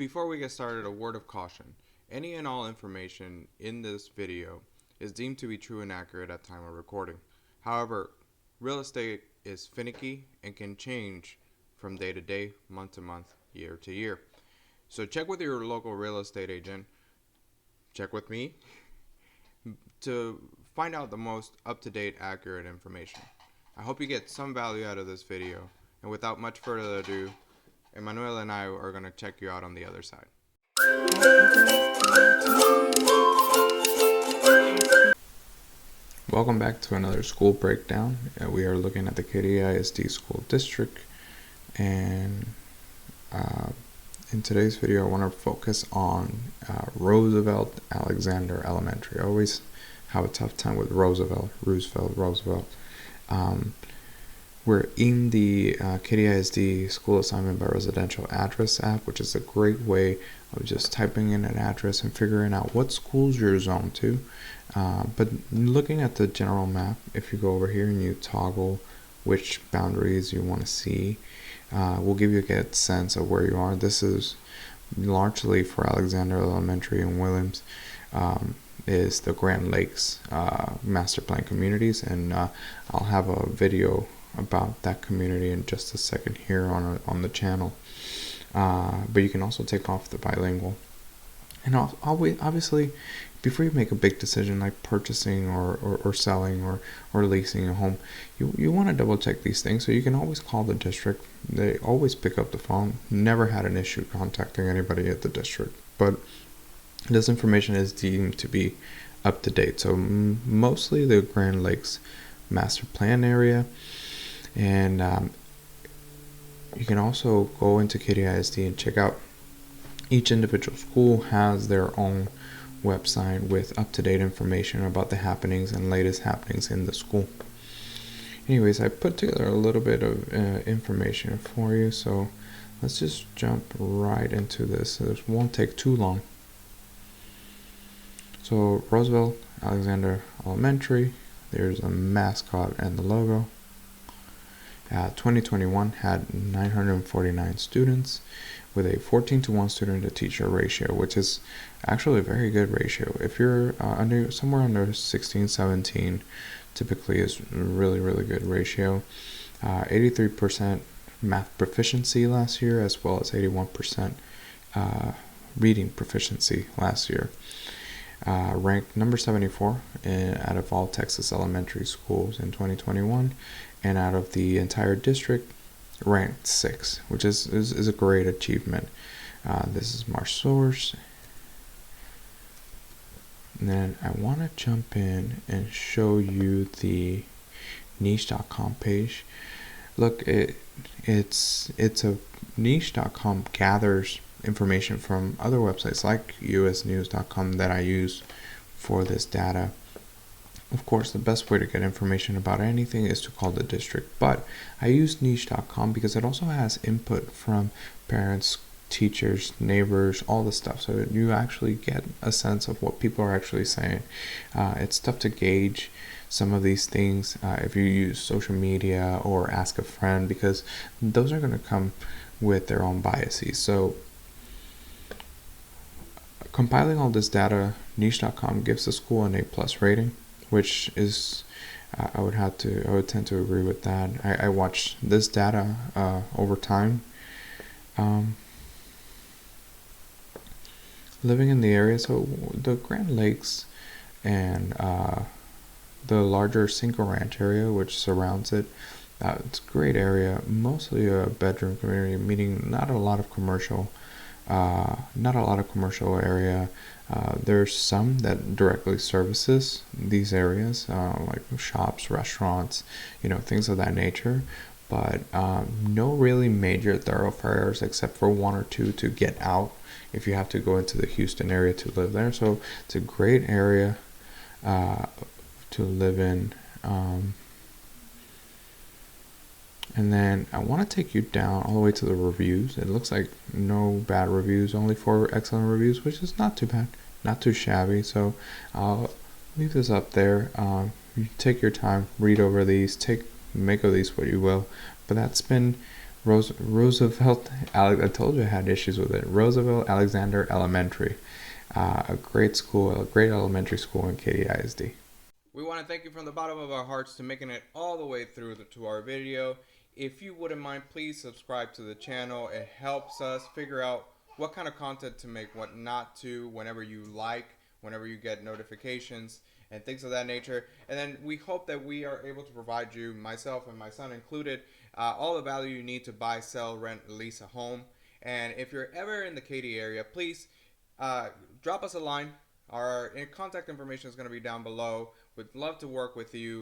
Before we get started, a word of caution. Any and all information in this video is deemed to be true and accurate at time of recording. However, real estate is finicky and can change from day to day, month to month, year to year. So check with your local real estate agent, check with me, to find out the most up-to-date, accurate information. I hope you get some value out of this video, and without much further ado, Emmanuel and I are going to check you out on the other side. Welcome back to another school breakdown. We are looking at the Katy ISD school district, and in today's video I want to focus on Roosevelt Alexander Elementary. I always have a tough time with Roosevelt. We're in the Katy ISD school assignment by residential address app, which is a great way of just typing in an address and figuring out what schools you're zoned to. But looking at the general map, if you go over here and you toggle which boundaries you want to see, will give you a good sense of where you are. This is largely for Alexander Elementary and Williams. Is the Grand Lakes master plan communities, and I'll have a video about that community in just a second here on the channel. But you can also take off the bilingual. And obviously, before you make a big decision like purchasing or selling or leasing a home, you want to double check these things. So you can always call the district. They always pick up the phone. Never had an issue contacting anybody at the district. But this information is deemed to be up to date. So mostly the Grand Lakes master plan area. And you can also go into Katy ISD and check out each individual school has their own website with up-to-date information about the happenings and latest happenings in the school. Anyways, I put together a little bit of information for you, so let's just jump right into this. This won't take too long. So Roosevelt Alexander Elementary, there's a mascot and the logo. 2021 had 949 students with a 14:1 student to teacher ratio, which is actually a very good ratio. If you're somewhere under 16, 17, typically is really good ratio. 83% math proficiency last year, as well as 81% reading proficiency last year. Ranked number 74 out of all Texas elementary schools in 2021, and out of the entire district, ranked 6, which is a great achievement. This is my source. And then I want to jump in and show you the niche.com page. Look, it's a niche.com gathers information from other websites like usnews.com that I use for this data. Of course, the best way to get information about anything is to call the district, but I use niche.com because it also has input from parents, teachers, neighbors, all the stuff, so you actually get a sense of what people are actually saying. It's tough to gauge some of these things if you use social media or ask a friend, because those are going to come with their own biases. So compiling all this data, niche.com gives the school an A+ rating, which is I would tend to agree with that. I watched this data over time. Living in the area, so the Grand Lakes and the larger Cinco Ranch area, which surrounds it, it's a great area. Mostly a bedroom community, meaning not a lot of commercial area. There's some that directly services these areas, like shops, restaurants, things of that nature, but no really major thoroughfares except for one or two to get out if you have to go into the Houston area to live there. So it's a great area to live in. And then I want to take you down all the way to the reviews. It looks like no bad reviews, only 4 excellent reviews, which is not too bad, not too shabby. So I'll leave this up there. You take your time, read over these, make of these what you will. But that's been Roosevelt. I told you I had issues with it. Roosevelt Alexander Elementary, a great school, a great elementary school in Katy ISD. We want to thank you from the bottom of our hearts to making it all the way through to our video. If you wouldn't mind, please subscribe to the channel. It helps us figure out what kind of content to make, what not to, whenever you like, whenever you get notifications and things of that nature. And then we hope that we are able to provide you, myself and my son included, all the value you need to buy, sell, rent, lease a home. And if you're ever in the Katy area, please uh, drop us a line. Our contact information is going to be down below. We'd love to work with you.